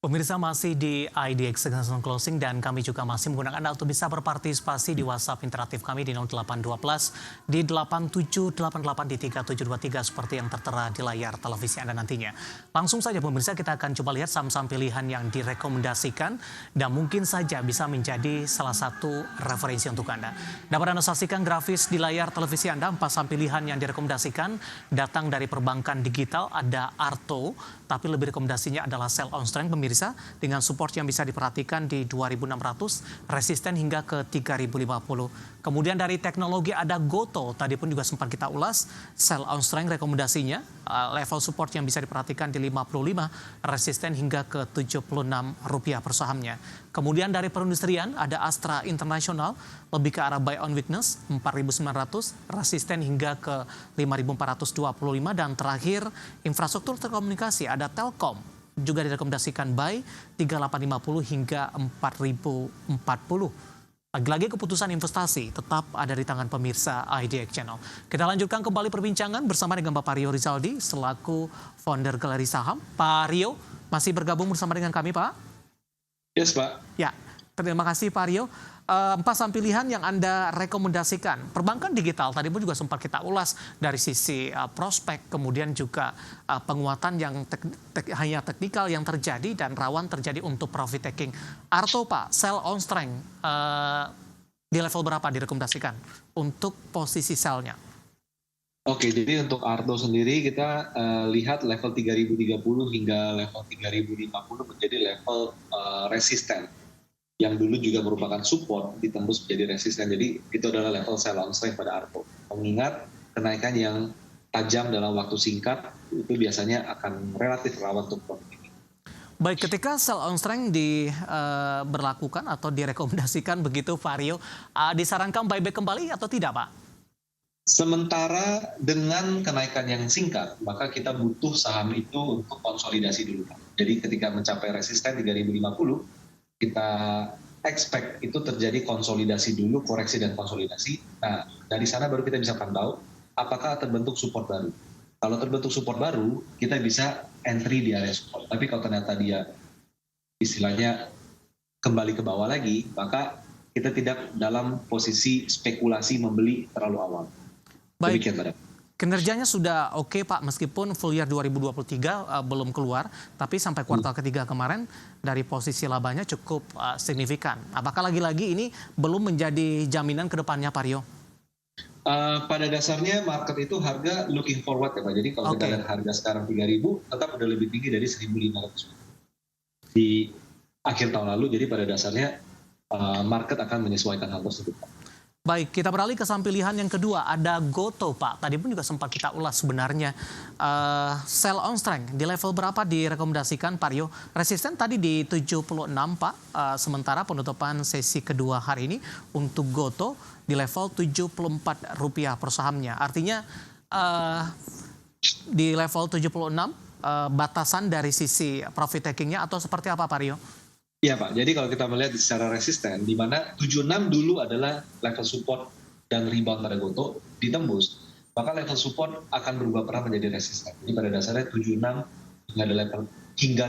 Pemirsa masih di IDX International Closing dan kami juga masih menggunakan Anda untuk bisa berpartisipasi di WhatsApp interaktif kami di 0812 di 8788 di 3723 seperti yang tertera di layar televisi Anda nantinya. Langsung saja pemirsa kita akan coba lihat saham-saham pilihan yang direkomendasikan dan mungkin saja bisa menjadi salah satu referensi untuk Anda. Dapat Anda saksikan grafis di layar televisi Anda, 4 saham pilihan yang direkomendasikan datang dari perbankan digital, ada Arto, tapi lebih rekomendasinya adalah sell on strength pemirsa dengan support yang bisa diperhatikan di 2.600, resisten hingga ke 3.050. Kemudian dari teknologi ada Goto, tadi pun juga sempat kita ulas, sell on strength rekomendasinya, level support yang bisa diperhatikan di 55, resisten hingga ke 76 rupiah per sahamnya. Kemudian dari perindustrian ada Astra International, lebih ke arah buy on weakness 4.900, resisten hingga ke 5.425, dan terakhir infrastruktur telekomunikasi ada Telkom, juga direkomendasikan buy 3850 hingga 4040. Lagi-lagi keputusan investasi tetap ada di tangan pemirsa IDX Channel. Kita lanjutkan kembali perbincangan bersama dengan Bapak Rio Rizaldi selaku founder Galeri Saham. Pak Rio masih bergabung bersama dengan kami, Pak? Yes, Pak. Ya, terima kasih Pak Rio. 4 saham pilihan yang Anda rekomendasikan. Perbankan digital tadi pun juga sempat kita ulas dari sisi prospek, kemudian juga penguatan yang hanya teknikal yang terjadi dan rawan terjadi untuk profit taking. Arto Pak, sell on strength di level berapa direkomendasikan untuk posisi sell-nya? Oke, jadi untuk Arto sendiri kita lihat level 3030 hingga level 3050 menjadi level resisten. Yang dulu juga merupakan support ditembus menjadi resisten. Jadi itu adalah level sell on strength pada Arto. Mengingat kenaikan yang tajam dalam waktu singkat itu biasanya akan relatif rawan untuk profit taking. Baik, ketika sell on strength diberlakukan atau direkomendasikan begitu Pak Rio, disarankan buyback kembali atau tidak Pak? Sementara dengan kenaikan yang singkat, maka kita butuh saham itu untuk konsolidasi dulu. Jadi ketika mencapai resisten 3050, kita expect itu terjadi konsolidasi dulu, koreksi dan konsolidasi. Nah, dari sana baru kita bisa pantau apakah terbentuk support baru. Kalau terbentuk support baru, kita bisa entry di area support. Tapi kalau ternyata dia istilahnya kembali ke bawah lagi, maka kita tidak dalam posisi spekulasi membeli terlalu awal. Baik. Demikian, Pak. Kinerjanya sudah oke Pak, meskipun full year 2023 belum keluar, tapi sampai kuartal ketiga kemarin dari posisi labanya cukup signifikan. Apakah lagi-lagi ini belum menjadi jaminan ke depannya Pak Rio? Pada dasarnya market itu harga looking forward ya Pak. Jadi kalau kita lihat harga sekarang 3.000 tetap udah lebih tinggi dari 1.500 di akhir tahun lalu. Jadi pada dasarnya market akan menyesuaikan hal tersebut. Baik, kita beralih ke saham pilihan yang kedua, ada Goto Pak. Tadi pun juga sempat kita ulas sebenarnya. Sell on strength, di level berapa direkomendasikan Pak Rio? Resisten tadi di 76 Pak, sementara penutupan sesi kedua hari ini untuk Goto di level 74 rupiah per sahamnya. Artinya di level 76 batasan dari sisi profit takingnya atau seperti apa Pak Rio? Iya Pak, jadi kalau kita melihat secara resisten, di mana 76 dulu adalah level support dan rebound pada Goto, ditembus, maka level support akan berubah peran menjadi resisten. Jadi pada dasarnya 76 hingga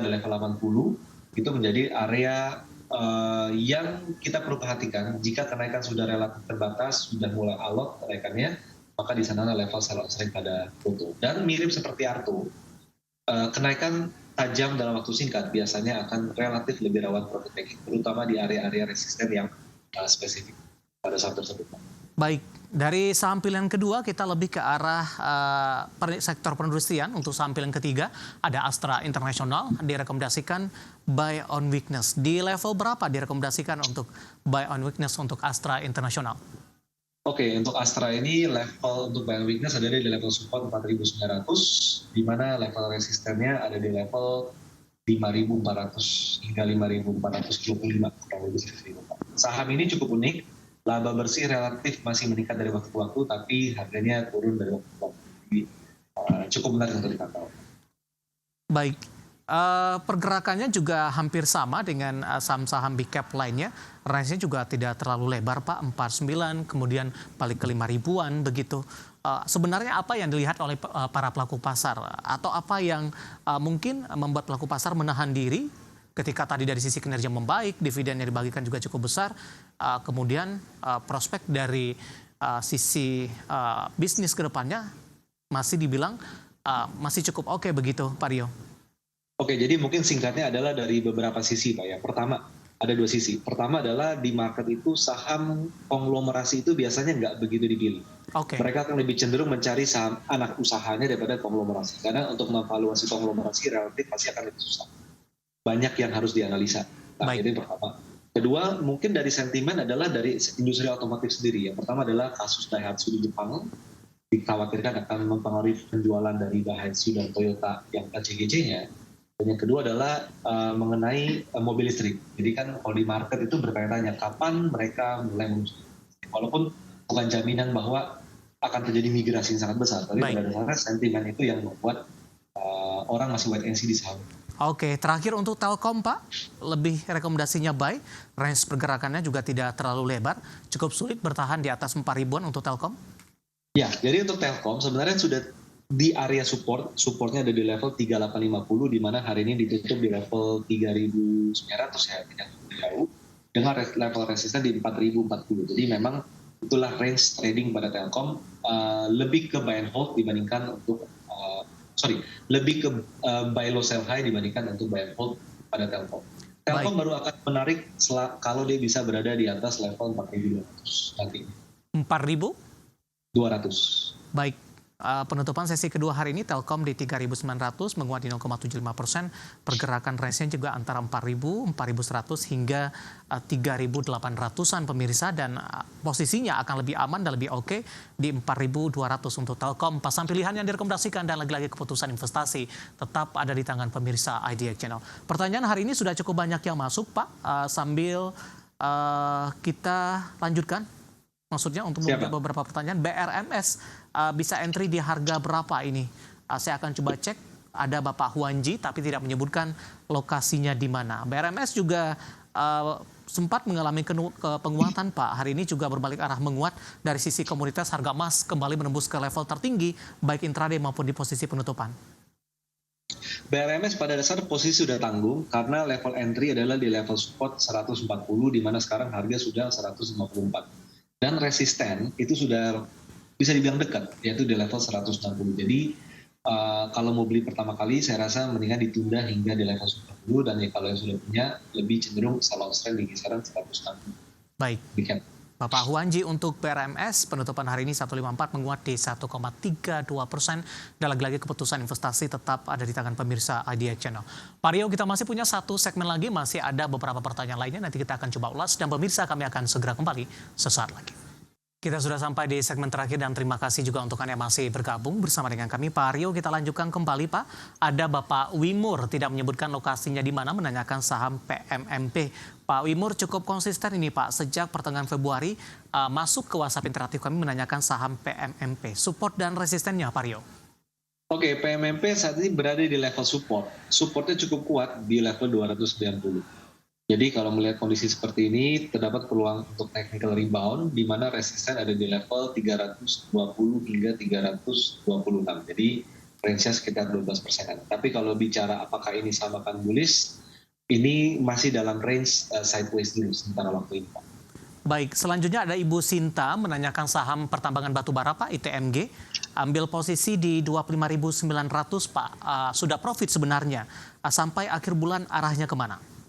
ada level 80, itu menjadi area yang kita perlu perhatikan. Jika kenaikan sudah relatif terbatas, sudah mulai alot kenaikannya, maka di sana level sell on strength pada Goto. Dan mirip seperti Arto, kenaikan tajam dalam waktu singkat biasanya akan relatif lebih rawan profit taking, terutama di area-area resisten yang spesifik pada saat tersebut. Baik, dari saham pilihan kedua kita lebih ke arah sektor perindustrian. Untuk saham pilihan ketiga ada Astra International, direkomendasikan buy on weakness. Di level berapa direkomendasikan untuk buy on weakness untuk Astra International? Oke, untuk Astra ini level untuk buy on weakness ada di level support 4.900, di mana level resistennya ada di level 5.400 hingga 5.425. Saham ini cukup unik, laba bersih relatif masih meningkat dari waktu ke waktu, tapi harganya turun dari waktu ke waktu. Jadi, cukup menarik untuk dipantau. Baik. Pergerakannya juga hampir sama dengan saham-saham big cap lainnya. Range-nya juga tidak terlalu lebar Pak, 49, kemudian balik ke 5.000-an begitu. Sebenarnya apa yang dilihat oleh para pelaku pasar? Atau apa yang mungkin membuat pelaku pasar menahan diri ketika tadi dari sisi kinerja membaik, dividen yang dibagikan juga cukup besar, kemudian prospek dari sisi bisnis ke depannya masih dibilang masih cukup oke begitu, Pak Rio? Oke, jadi mungkin singkatnya adalah dari beberapa sisi, Pak ya. Pertama, ada dua sisi. Pertama adalah di market itu saham konglomerasi itu biasanya nggak begitu dipilih. Oke, Mereka akan lebih cenderung mencari saham anak usahanya daripada konglomerasi. Karena untuk memvaluasi konglomerasi relatif pasti akan lebih susah. Banyak yang harus dianalisa. Nah, baik. itu yang pertama. Kedua, mungkin dari sentimen adalah dari industri otomotif sendiri. Yang pertama adalah kasus Daihatsu di Jepang. Dikhawatirkan akan mempengaruhi penjualan dari Daihatsu dan Toyota yang KCGC-nya. Dan yang kedua adalah mengenai mobil listrik. Jadi kan kalau di market itu bertanya-tanya kapan mereka mulai muncul. Walaupun bukan jaminan bahwa akan terjadi migrasi yang sangat besar, tapi pada dasarnya sentimen itu yang membuat orang masih wait and see di saham. Oke, terakhir untuk Telkom, Pak, lebih rekomendasinya buy, range pergerakannya juga tidak terlalu lebar, cukup sulit bertahan di atas 4.000-an untuk Telkom? Ya, jadi untuk Telkom sebenarnya sudah di area supportnya ada di level 3850, di mana hari ini ditutup di level 3900 ya, tidak jauh, dengan level resisten di 4040. Jadi memang itulah range trading pada Telkom, lebih ke buy and hold dibandingkan untuk lebih ke buy low sell high dibandingkan untuk buy and hold pada Telkom. Telkom baru akan menarik kalau dia bisa berada di atas level 4.200 nanti. 4.200. Baik. Penutupan sesi kedua hari ini Telkom di 3.900 menguat di 0,75%. Pergerakan range-nya juga antara 4.000, 4.100 hingga 3.800-an pemirsa, dan posisinya akan lebih aman dan lebih oke di 4.200 untuk Telkom. Pasang pilihan yang direkomendasikan dan lagi-lagi keputusan investasi tetap ada di tangan pemirsa IDX Channel. Pertanyaan hari ini sudah cukup banyak yang masuk, Pak. Sambil kita lanjutkan. Maksudnya untuk menjawab beberapa pertanyaan, BRMS bisa entry di harga berapa ini? Saya akan coba cek. Ada Bapak Huanji tapi tidak menyebutkan lokasinya di mana. BRMS juga sempat mengalami penguatan, Pak. Hari ini juga berbalik arah menguat dari sisi komoditas. Harga emas kembali menembus ke level tertinggi baik intraday maupun di posisi penutupan. BRMS pada dasar posisi sudah tanggung karena level entry adalah di level support 140, di mana sekarang harga sudah 154. Dan resisten itu sudah bisa dibilang dekat, yaitu di level 160. Jadi kalau mau beli pertama kali, saya rasa mendingan ditunda hingga di level 140, dan kalau yang sudah punya, lebih cenderung sell on trend di kisaran 160. Baik. Demikian. Bapak Huanji, untuk BRMS penutupan hari ini 154 menguat di 1,32%. Dan lagi-lagi keputusan investasi tetap ada di tangan pemirsa IDX Channel. Pak Rio, kita masih punya satu segmen lagi, masih ada beberapa pertanyaan lainnya, nanti kita akan coba ulas, dan pemirsa kami akan segera kembali sesaat lagi. Kita sudah sampai di segmen terakhir dan terima kasih juga untuk Anda yang masih bergabung bersama dengan kami. Pak Rio, kita lanjutkan kembali, Pak. Ada Bapak Wimur, tidak menyebutkan lokasinya di mana, menanyakan saham PMMP. Pak Wimur cukup konsisten ini, Pak. Sejak pertengahan Februari masuk ke WhatsApp interaktif kami menanyakan saham PMMP. Support dan resistennya, Pak Rio. Oke, PMMP saat ini berada di level support. Supportnya cukup kuat di level 290. Jadi kalau melihat kondisi seperti ini, terdapat peluang untuk technical rebound, di mana resisten ada di level 320 hingga 326. Jadi range-nya sekitar 12%. Tapi kalau bicara apakah ini samakan bullish, ini masih dalam range sideways dulu sementara waktu ini, Pak. Baik, selanjutnya ada Ibu Sinta menanyakan saham pertambangan batubara, Pak, ITMG. Ambil posisi di 25.900, Pak. Sudah profit sebenarnya. Sampai akhir bulan arahnya kemana?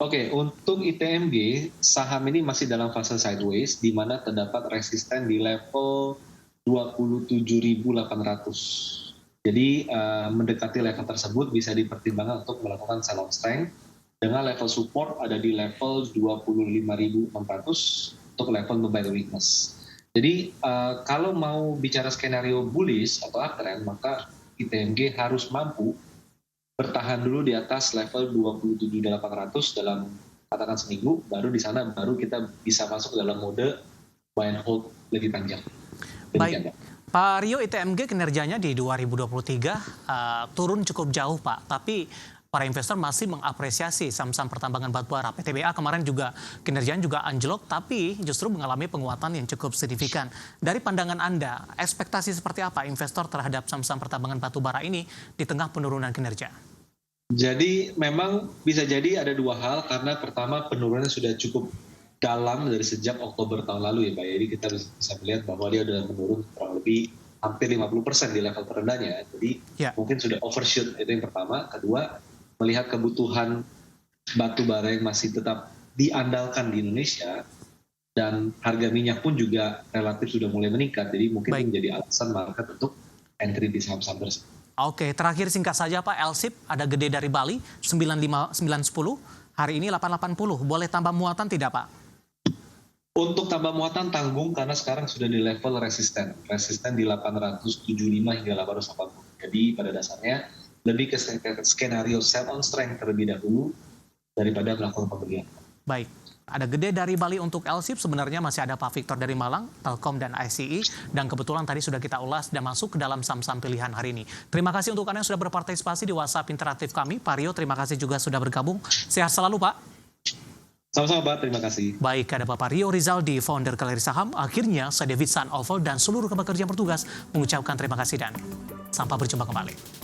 Oke, untuk ITMG, saham ini masih dalam fase sideways, di mana terdapat resisten di level 27.800. Jadi mendekati level tersebut bisa dipertimbangkan untuk melakukan sell on strength, dengan level support ada di level 25.600 untuk level buy weakness. Jadi kalau mau bicara skenario bullish atau uptrend, maka ITMG harus mampu bertahan dulu di atas level 27.800 dalam katakan seminggu, baru di sana baru kita bisa masuk dalam mode buy and hold lebih panjang. Baik, Pak Rio, ITMG kinerjanya di 2023 turun cukup jauh, Pak. Tapi para investor masih mengapresiasi saham-saham pertambangan batubara. PTBA kemarin juga kinerjanya juga anjlok, tapi justru mengalami penguatan yang cukup signifikan. Dari pandangan Anda, ekspektasi seperti apa investor terhadap saham-saham pertambangan batubara ini di tengah penurunan kinerja? Jadi memang bisa jadi ada dua hal, karena pertama penurunannya sudah cukup dalam dari sejak Oktober tahun lalu ya Pak. Jadi kita bisa melihat bahwa dia sudah menurun kurang lebih hampir 50% di level terendahnya. Jadi Ya, mungkin sudah overshoot, itu yang pertama. Kedua, melihat kebutuhan batu bara yang masih tetap diandalkan di Indonesia, dan harga minyak pun juga relatif sudah mulai meningkat. Jadi mungkin baik. itu menjadi alasan market untuk entry di saham-saham tersebut. Oke, terakhir singkat saja Pak, LSIP ada gede dari Bali 95 910, hari ini 880. Boleh tambah muatan tidak Pak? Untuk tambah muatan tanggung, karena sekarang sudah di level resisten. Resisten di 875 hingga 880. Jadi pada dasarnya lebih ke skenario sell on strength terlebih dahulu daripada melakukan pembelian. Baik. Ada gede dari Bali untuk LSIP, sebenarnya masih ada Pak Victor dari Malang, Telkom dan ICI, dan kebetulan tadi sudah kita ulas dan masuk ke dalam saham-saham pilihan hari ini. Terima kasih untuk Anda yang sudah berpartisipasi di WhatsApp interaktif kami. Pak Rio, terima kasih juga sudah bergabung. Sehat selalu Pak. Sama-sama Pak, terima kasih. Baik, ada Bapak Rio Rizaldi, founder Galeri Saham. Akhirnya, saya David San Oval dan seluruh pekerja yang bertugas mengucapkan terima kasih dan sampai berjumpa kembali.